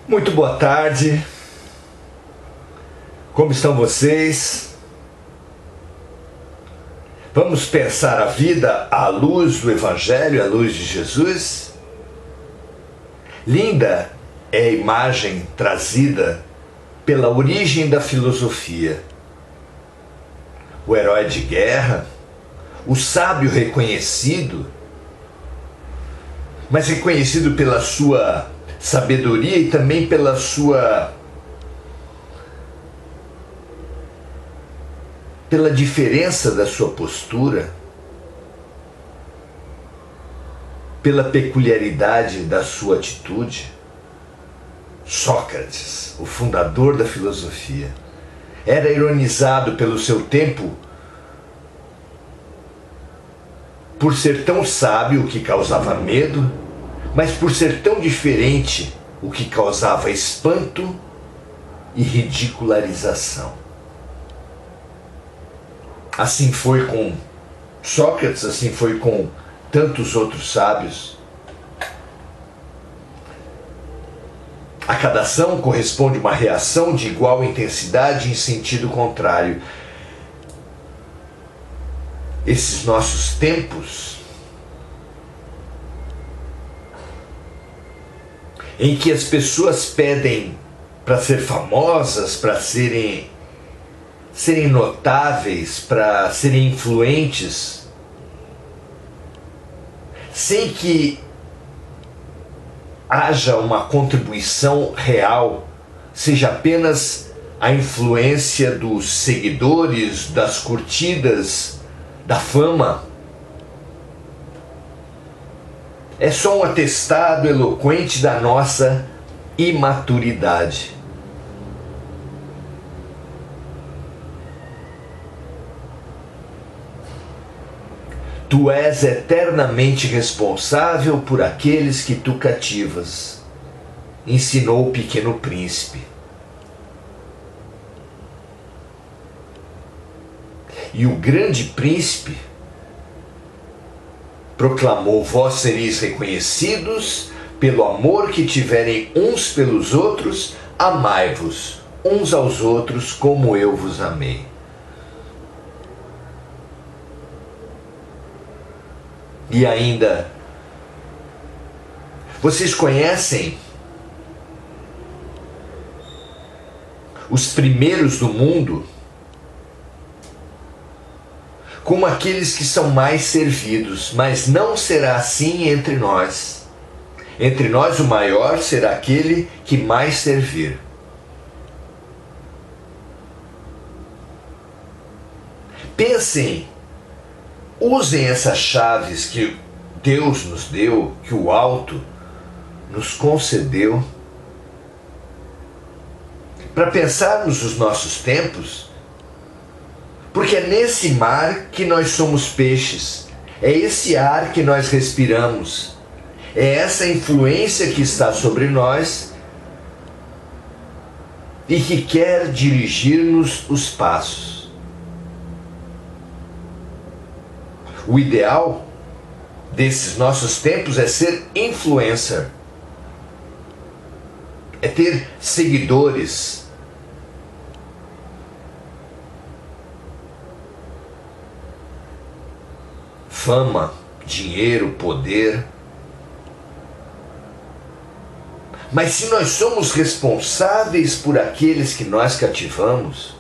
Muito boa tarde, como estão vocês? Vamos pensar a vida à luz do Evangelho, à luz de Jesus? Linda é a imagem trazida pela origem da filosofia. O herói de guerra, o sábio reconhecido, mas reconhecido pela sua sabedoria e também pela diferença da sua postura, pela peculiaridade da sua atitude. Sócrates, o fundador da filosofia, era ironizado pelo seu tempo por ser tão sábio, o que causava medo, mas por ser tão diferente, o que causava espanto e ridicularização. Assim foi com Sócrates, assim foi com tantos outros sábios. A cada ação corresponde uma reação de igual intensidade em sentido contrário. Esses nossos tempos, em que as pessoas pedem para ser famosas, para serem notáveis, para serem influentes, sem que haja uma contribuição real, seja apenas a influência dos seguidores, das curtidas, da fama. É só um atestado eloquente da nossa imaturidade. Tu és eternamente responsável por aqueles que tu cativas, ensinou o Pequeno Príncipe. E o grande príncipe proclamou: vós sereis reconhecidos pelo amor que tiverem uns pelos outros, amai-vos uns aos outros como eu vos amei. E ainda, vocês conhecem os primeiros do mundo como aqueles que são mais servidos, mas não será assim entre nós. Entre nós o maior será aquele que mais servir. Pensem, usem essas chaves que Deus nos deu, que o alto nos concedeu, para pensarmos os nossos tempos, porque é nesse mar que nós somos peixes, é esse ar que nós respiramos, é essa influência que está sobre nós e que quer dirigir-nos os passos. O ideal desses nossos tempos é ser influencer, é ter seguidores, fama, dinheiro, poder. Mas se nós somos responsáveis por aqueles que nós cativamos,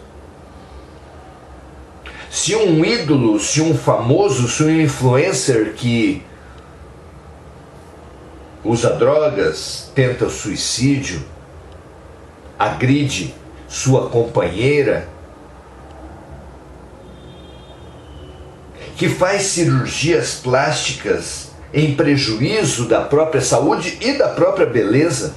se um ídolo, se um famoso, se um influencer que usa drogas, tenta o suicídio, agride sua companheira, que faz cirurgias plásticas em prejuízo da própria saúde e da própria beleza,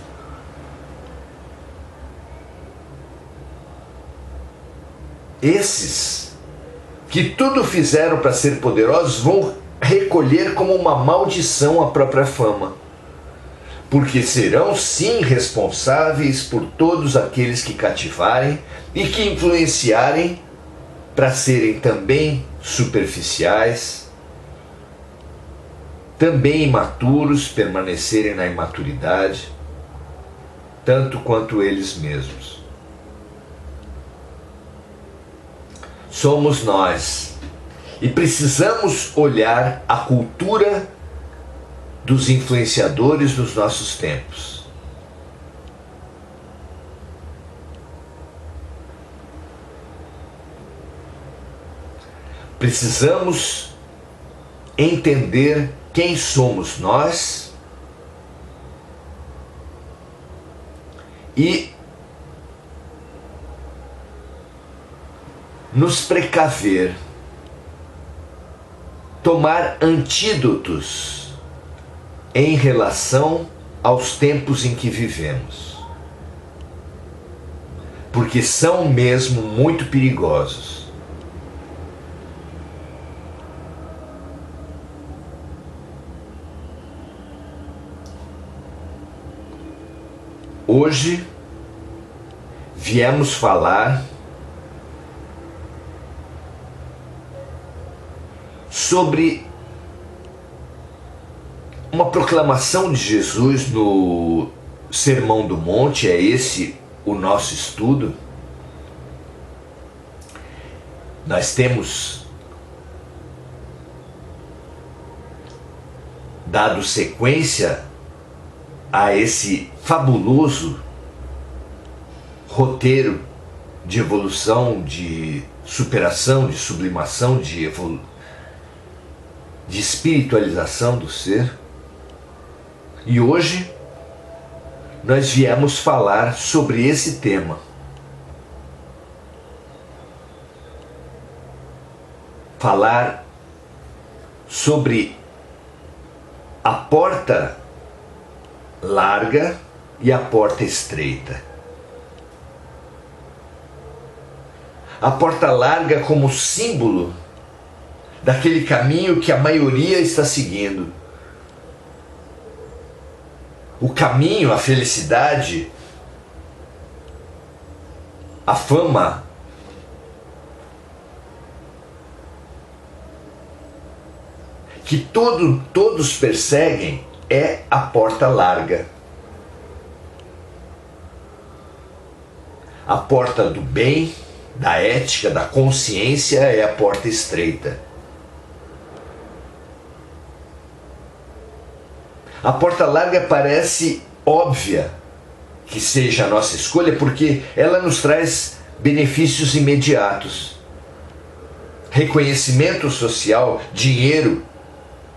esses que tudo fizeram para ser poderosos vão recolher como uma maldição a própria fama, porque serão sim responsáveis por todos aqueles que cativarem e que influenciarem para serem também superficiais, também imaturos, permanecerem na imaturidade, tanto quanto eles mesmos. Somos nós. E precisamos olhar a cultura dos influenciadores dos nossos tempos. Precisamos entender quem somos nós e nos precaver, tomar antídotos em relação aos tempos em que vivemos, porque são mesmo muito perigosos. Hoje viemos falar sobre uma proclamação de Jesus no Sermão do Monte. É esse o nosso estudo. Nós temos dado sequência a esse fabuloso roteiro de evolução, de superação, de sublimação, de espiritualização do ser. E hoje nós viemos falar sobre esse tema. Falar sobre a porta larga e a porta estreita. A porta larga como símbolo daquele caminho que a maioria está seguindo. O caminho, a felicidade, a fama, que todos perseguem, é a porta larga. A porta do bem, da ética, da consciência é a porta estreita. A porta larga parece óbvia que seja a nossa escolha, porque ela nos traz benefícios imediatos. Reconhecimento social, dinheiro,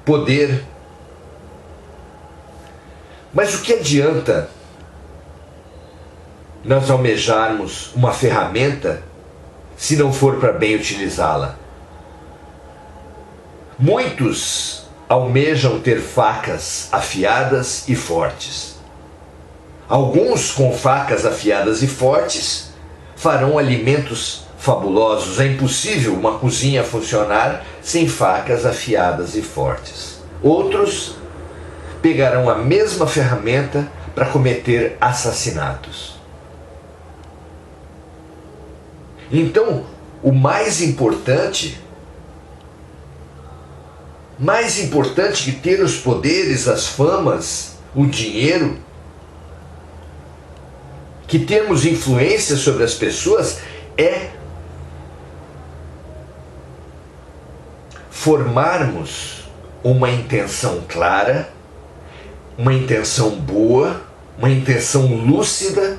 poder. Mas o que adianta nós almejarmos uma ferramenta se não for para bem utilizá-la? Muitos almejam ter facas afiadas e fortes. Alguns, com facas afiadas e fortes, farão alimentos fabulosos. É impossível uma cozinha funcionar sem facas afiadas e fortes. Outros pegarão a mesma ferramenta para cometer assassinatos. Então, o mais importante que ter os poderes, as famas, o dinheiro, que termos influência sobre as pessoas, é formarmos uma intenção clara, uma intenção boa, uma intenção lúcida,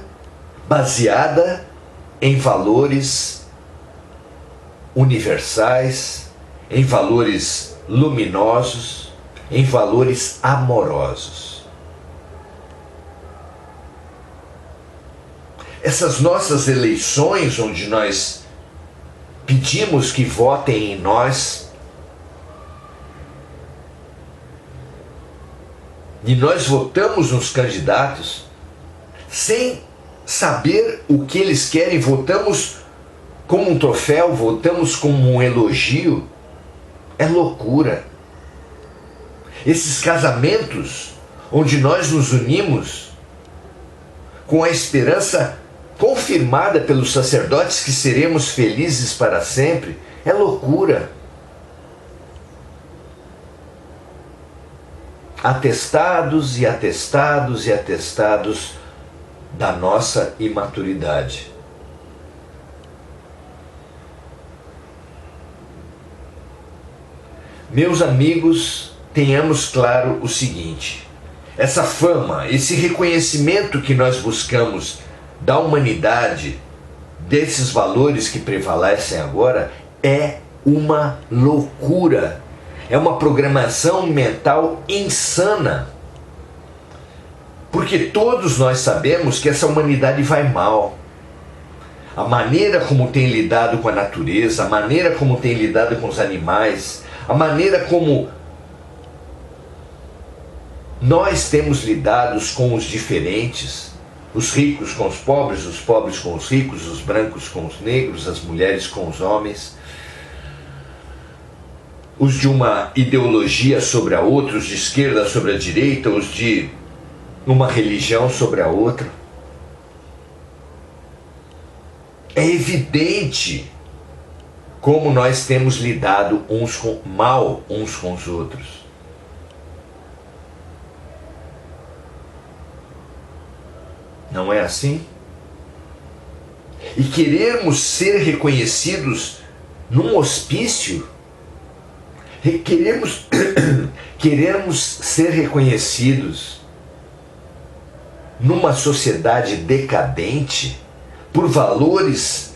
baseada em valores universais, em valores luminosos, em valores amorosos. Essas nossas eleições, onde nós pedimos que votem em nós, e nós votamos nos candidatos sem saber o que eles querem, votamos como um troféu, votamos como um elogio, é loucura. Esses casamentos onde nós nos unimos com a esperança confirmada pelos sacerdotes que seremos felizes para sempre, é loucura. Atestados e atestados e atestados da nossa imaturidade. Meus amigos, tenhamos claro o seguinte: essa fama, esse reconhecimento que nós buscamos da humanidade, desses valores que prevalecem agora, é uma loucura. É uma programação mental insana. Porque todos nós sabemos que essa humanidade vai mal. A maneira como tem lidado com a natureza, a maneira como tem lidado com os animais, a maneira como nós temos lidado com os diferentes, os ricos com os pobres com os ricos, os brancos com os negros, as mulheres com os homens, os de uma ideologia sobre a outra, os de esquerda sobre a direita, os de uma religião sobre a outra. É evidente como nós temos lidado mal uns com os outros. Não é assim? E querermos ser reconhecidos num hospício, queremos ser reconhecidos numa sociedade decadente, por valores,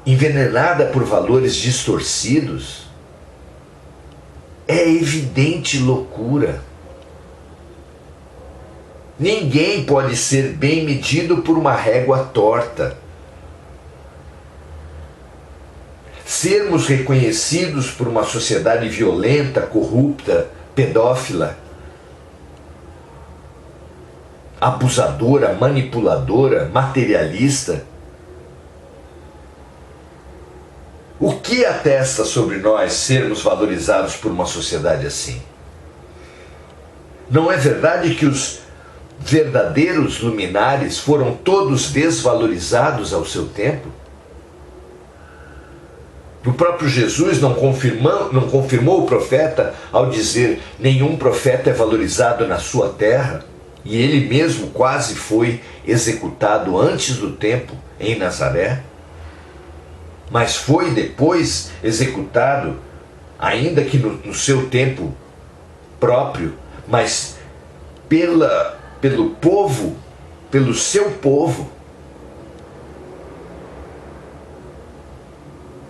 envenenada por valores distorcidos, é evidente loucura. Ninguém pode ser bem medido por uma régua torta. Sermos reconhecidos por uma sociedade violenta, corrupta, pedófila, abusadora, manipuladora, materialista. O que atesta sobre nós sermos valorizados por uma sociedade assim? Não é verdade que os verdadeiros luminares foram todos desvalorizados ao seu tempo? O próprio Jesus não confirmou o profeta ao dizer: nenhum profeta é valorizado na sua terra, e ele mesmo quase foi executado antes do tempo em Nazaré, mas foi depois executado, ainda que no seu tempo próprio, mas pelo povo, pelo seu povo.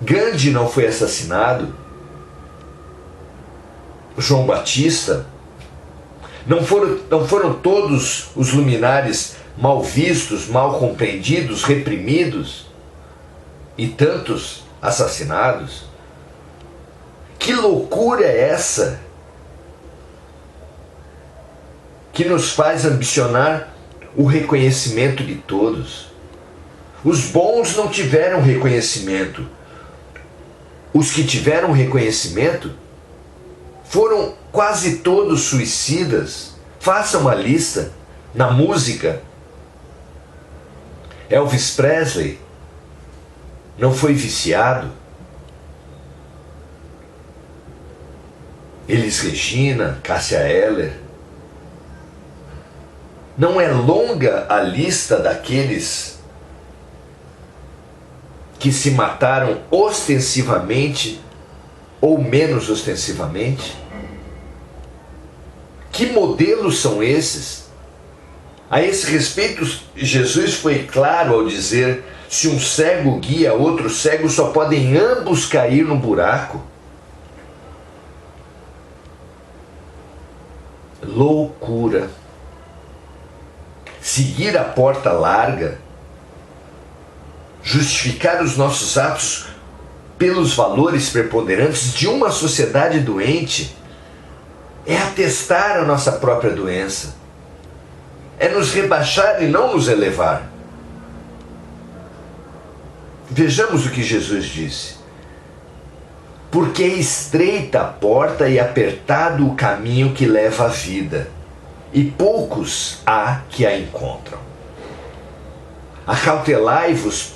Gandhi não foi assassinado, João Batista, não foram todos os luminares mal vistos, mal compreendidos, reprimidos e tantos assassinados? Que loucura é essa que nos faz ambicionar o reconhecimento de todos? Os bons não tiveram reconhecimento. Os que tiveram reconhecimento foram quase todos suicidas. Faça uma lista. Na música, Elvis Presley não foi viciado. Elis Regina, Cássia Eller. Não é longa a lista daqueles que se mataram ostensivamente ou menos ostensivamente? Que modelos são esses? A esse respeito, Jesus foi claro ao dizer: se um cego guia outro cego, só podem ambos cair no buraco. Loucura. Seguir a porta larga, justificar os nossos atos pelos valores preponderantes de uma sociedade doente, é atestar a nossa própria doença, é nos rebaixar e não nos elevar. Vejamos o que Jesus disse: porque é estreita a porta e apertado o caminho que leva à vida, e poucos há que a encontram. Acautelai-vos,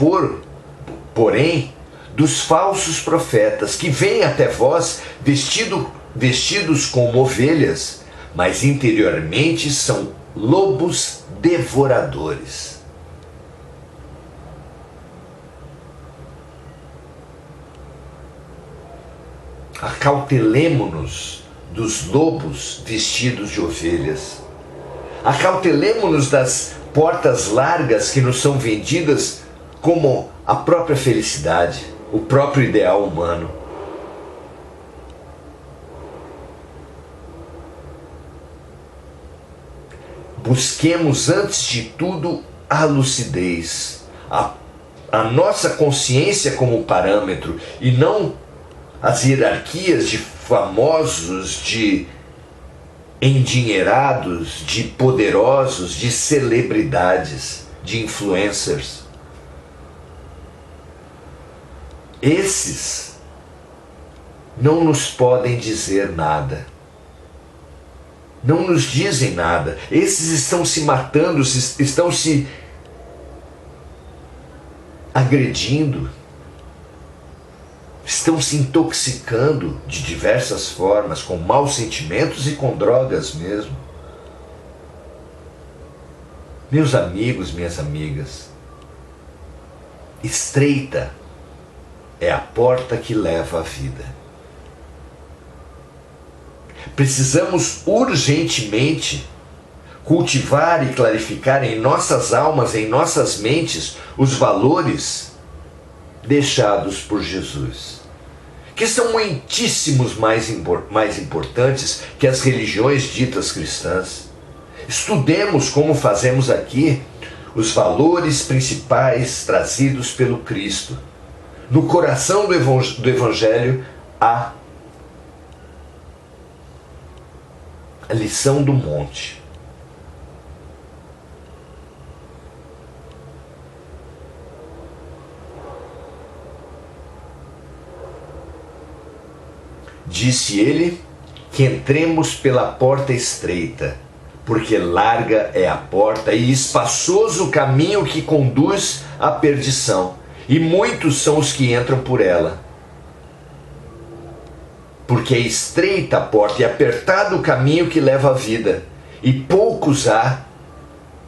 porém, dos falsos profetas, que vêm até vós vestidos como ovelhas, mas interiormente são lobos devoradores. Acautelemo-nos dos lobos vestidos de ovelhas. Acautelemo-nos das portas largas que nos são vendidas como a própria felicidade, o próprio ideal humano. Busquemos antes de tudo a lucidez, a nossa consciência como parâmetro, e não as hierarquias de famosos, de endinheirados, de poderosos, de celebridades, de influencers. Esses não nos podem dizer nada. Não nos dizem nada. Esses estão se matando, estão se agredindo, estão se intoxicando de diversas formas, com maus sentimentos e com drogas mesmo. Meus amigos, minhas amigas, estreita é a porta que leva à vida. Precisamos urgentemente cultivar e clarificar em nossas almas, em nossas mentes, os valores deixados por Jesus, que são muitíssimos mais importantes que as religiões ditas cristãs. Estudemos, como fazemos aqui, os valores principais trazidos pelo Cristo. No coração do Evangelho há a lição do monte. Disse ele que entremos pela porta estreita, porque larga é a porta e espaçoso o caminho que conduz à perdição, e muitos são os que entram por ela. Porque é estreita a porta e apertado o caminho que leva à vida, e poucos há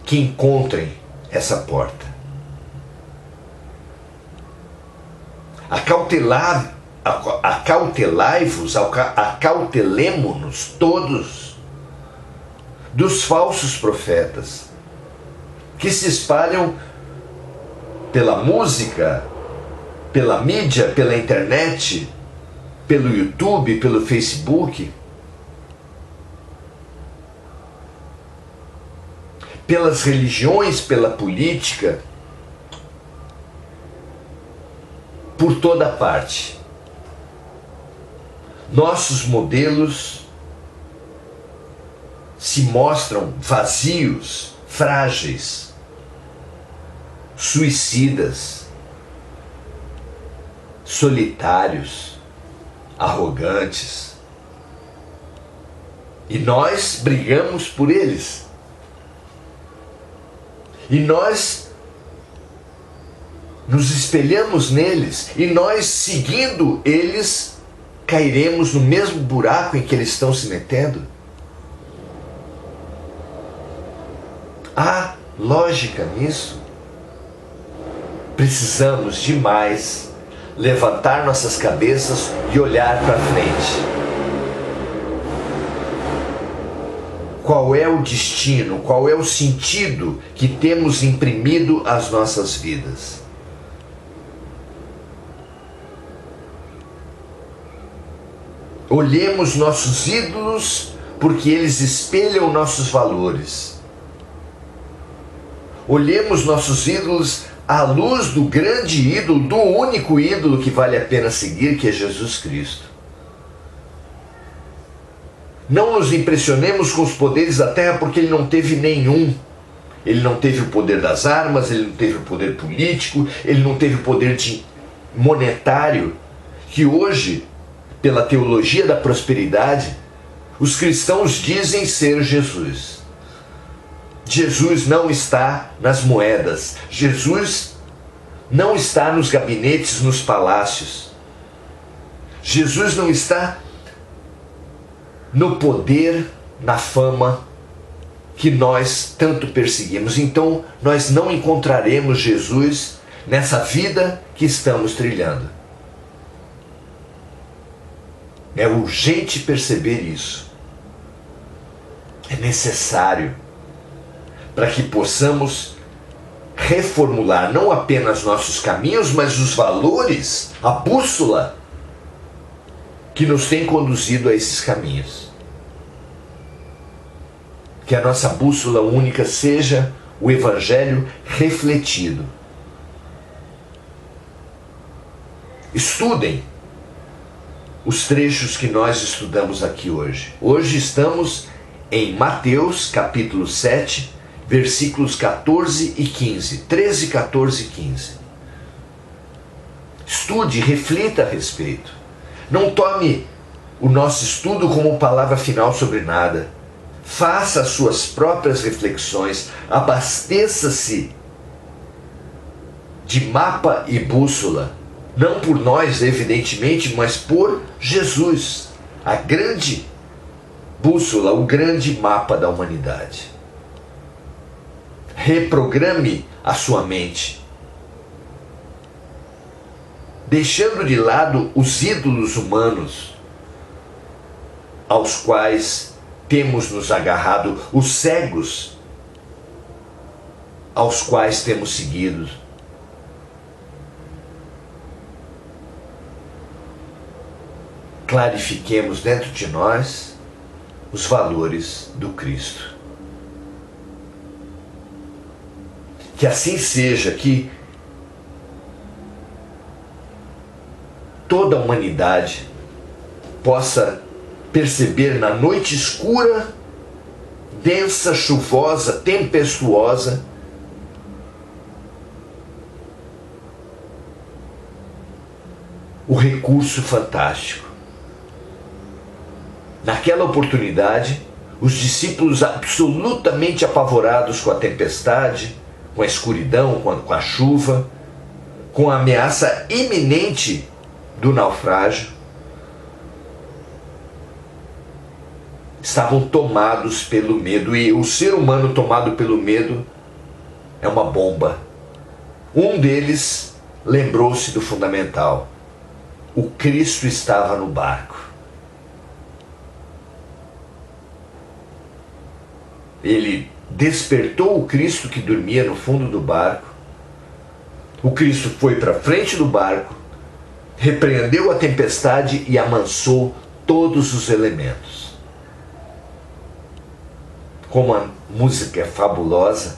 que encontrem essa porta. Acautelai-vos, acautelemo-nos todos dos falsos profetas que se espalham pela música, pela mídia, pela internet, pelo YouTube, pelo Facebook, pelas religiões, pela política, por toda parte. Nossos modelos se mostram vazios, frágeis, suicidas, solitários, arrogantes. E nós brigamos por eles. E nós nos espelhamos neles. E nós, seguindo eles, cairemos no mesmo buraco em que eles estão se metendo. Há lógica nisso? Precisamos demais levantar nossas cabeças e olhar para frente. Qual é o destino, qual é o sentido que temos imprimido às nossas vidas? Olhemos nossos ídolos, porque eles espelham nossos valores. Olhemos nossos ídolos à luz do grande ídolo, do único ídolo que vale a pena seguir, que é Jesus Cristo. Não nos impressionemos com os poderes da terra, porque ele não teve nenhum. Ele não teve o poder das armas, ele não teve o poder político, ele não teve o poder monetário, que hoje, pela teologia da prosperidade, os cristãos dizem ser Jesus. Jesus não está nas moedas. Jesus não está nos gabinetes, nos palácios. Jesus não está no poder, na fama que nós tanto perseguimos. Então, nós não encontraremos Jesus nessa vida que estamos trilhando. É urgente perceber isso. É necessário para que possamos reformular não apenas nossos caminhos, mas os valores, a bússola que nos tem conduzido a esses caminhos. Que a nossa bússola única seja o Evangelho refletido. Estudem os trechos que nós estudamos aqui hoje. Hoje estamos em Mateus capítulo 7, versículos 14 e 15. 13, 14 e 15. Estude, reflita a respeito. Não tome o nosso estudo como palavra final sobre nada. Faça as suas próprias reflexões. Abasteça-se de mapa e bússola. Não por nós, evidentemente, mas por Jesus. A grande bússola, o grande mapa da humanidade. Reprograme a sua mente, deixando de lado os ídolos humanos aos quais temos nos agarrado, os cegos aos quais temos seguido. Clarifiquemos dentro de nós os valores do Cristo. Que assim seja, que toda a humanidade possa perceber na noite escura, densa, chuvosa, tempestuosa, o recurso fantástico. Naquela oportunidade, os discípulos absolutamente apavorados com a tempestade, com a escuridão, com a chuva, com a ameaça iminente do naufrágio, estavam tomados pelo medo. E o ser humano tomado pelo medo é uma bomba. Um deles lembrou-se do fundamental. O Cristo estava no barco. Ele despertou o Cristo que dormia no fundo do barco. O Cristo foi para frente do barco, repreendeu a tempestade e amansou todos os elementos. Como a música é fabulosa,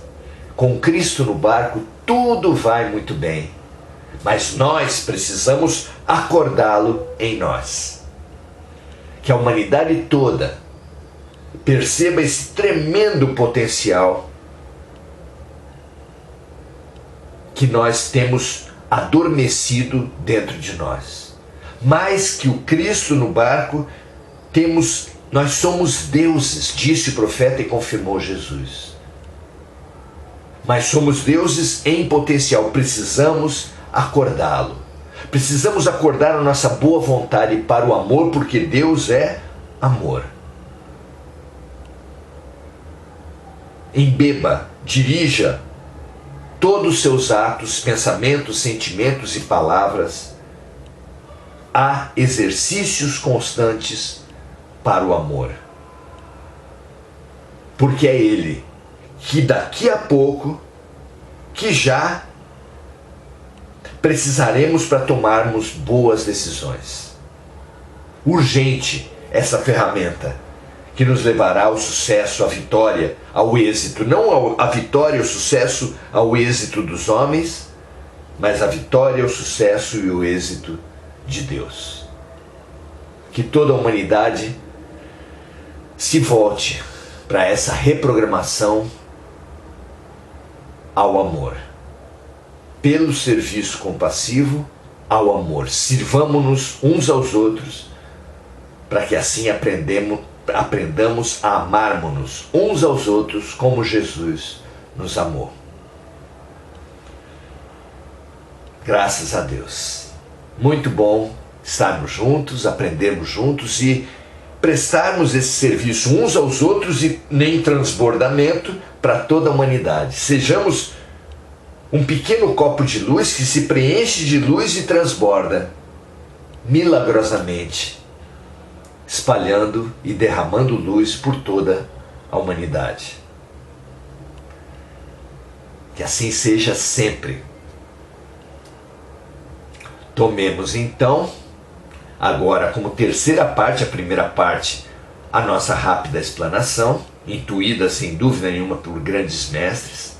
com Cristo no barco tudo vai muito bem. Mas nós precisamos acordá-lo em nós. Que a humanidade toda perceba esse tremendo potencial que nós temos adormecido dentro de nós. Mais que o Cristo no barco, nós somos deuses, disse o profeta e confirmou Jesus. Mas somos deuses em potencial, precisamos acordá-lo. Precisamos acordar a nossa boa vontade para o amor, porque Deus é amor. Embeba, dirija todos os seus atos, pensamentos, sentimentos e palavras a exercícios constantes para o amor. Porque é Ele que daqui a pouco, que já precisaremos para tomarmos boas decisões. Urgente essa ferramenta que nos levará ao sucesso, à vitória, ao êxito. Não a vitória, o sucesso, ao êxito dos homens, mas a vitória, o sucesso e o êxito de Deus. Que toda a humanidade se volte para essa reprogramação ao amor. Pelo serviço compassivo ao amor. Sirvamo-nos uns aos outros, para que assim aprendamos a amarmos-nos uns aos outros como Jesus nos amou. Graças a Deus. Muito bom estarmos juntos, aprendermos juntos e prestarmos esse serviço uns aos outros e em transbordamento para toda a humanidade. Sejamos um pequeno copo de luz que se preenche de luz e transborda milagrosamente espalhando e derramando luz por toda a humanidade. Que assim seja sempre. Tomemos então, agora como terceira parte, a primeira parte, a nossa rápida explanação, intuída sem dúvida nenhuma por grandes mestres.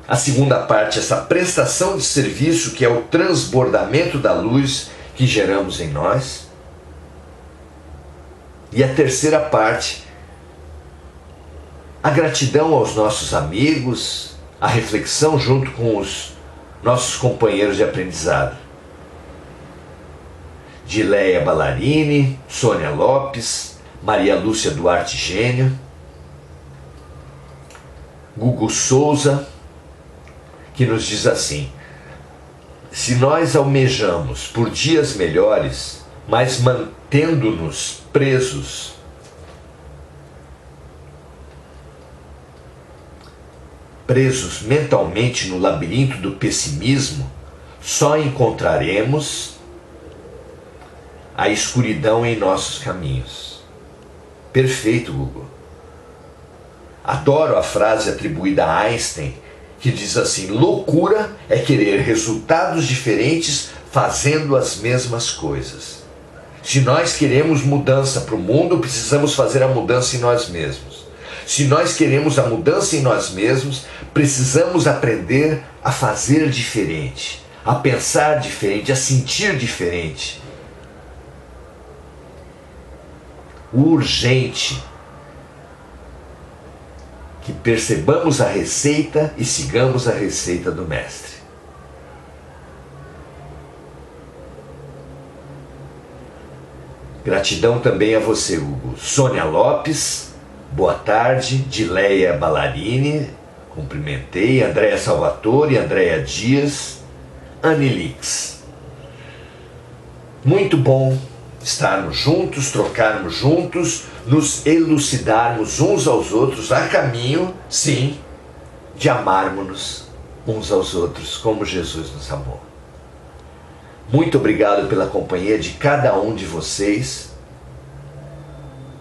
A segunda parte, essa prestação de serviço, que é o transbordamento da luz que geramos em nós. E a terceira parte, a gratidão aos nossos amigos, a reflexão junto com os nossos companheiros de aprendizado. Dileia Ballarini, Sônia Lopes, Maria Lúcia Duarte Gênio, Gugu Souza, que nos diz assim: se nós almejamos por dias melhores, mas mantendo-nos presos mentalmente no labirinto do pessimismo, só encontraremos a escuridão em nossos caminhos. Perfeito, Gugu. Adoro a frase atribuída a Einstein, que diz assim: loucura é querer resultados diferentes fazendo as mesmas coisas. Se nós queremos mudança para o mundo, precisamos fazer a mudança em nós mesmos. Se nós queremos a mudança em nós mesmos, precisamos aprender a fazer diferente, a pensar diferente, a sentir diferente. O urgente, que percebamos a receita e sigamos a receita do Mestre. Gratidão também a você, Hugo. Sônia Lopes, boa tarde. Dileia Ballarini, cumprimentei. Andréa Salvatore, Andréa Dias, Anilix. Muito bom estarmos juntos, trocarmos juntos, nos elucidarmos uns aos outros a caminho, sim, de amarmos-nos uns aos outros como Jesus nos amou. Muito obrigado pela companhia de cada um de vocês.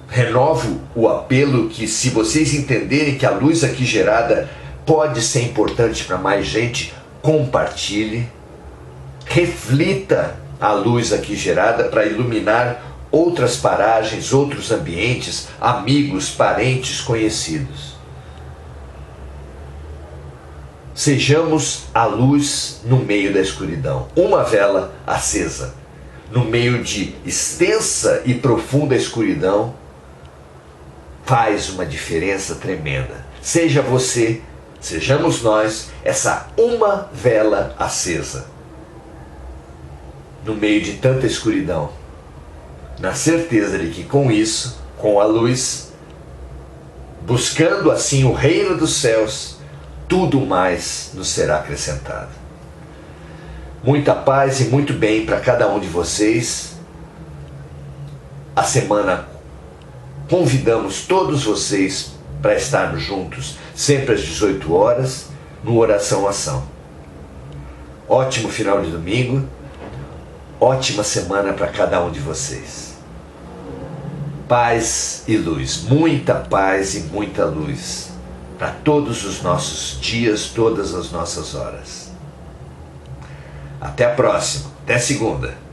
Renovo o apelo que, se vocês entenderem que a luz aqui gerada pode ser importante para mais gente, compartilhe, reflita a luz aqui gerada para iluminar outras paragens, outros ambientes, amigos, parentes, conhecidos. Sejamos a luz no meio da escuridão, uma vela acesa. No meio de extensa e profunda escuridão, faz uma diferença tremenda. Seja você, sejamos nós, essa uma vela acesa. No meio de tanta escuridão, na certeza de que com isso, com a luz, buscando assim o reino dos céus, tudo mais nos será acrescentado. Muita paz e muito bem para cada um de vocês. A semana convidamos todos vocês para estarmos juntos, sempre às 18 horas, no Oração Ação. Ótimo final de domingo. Ótima semana para cada um de vocês. Paz e luz, muita paz e muita luz para todos os nossos dias, todas as nossas horas. Até a próxima, até segunda.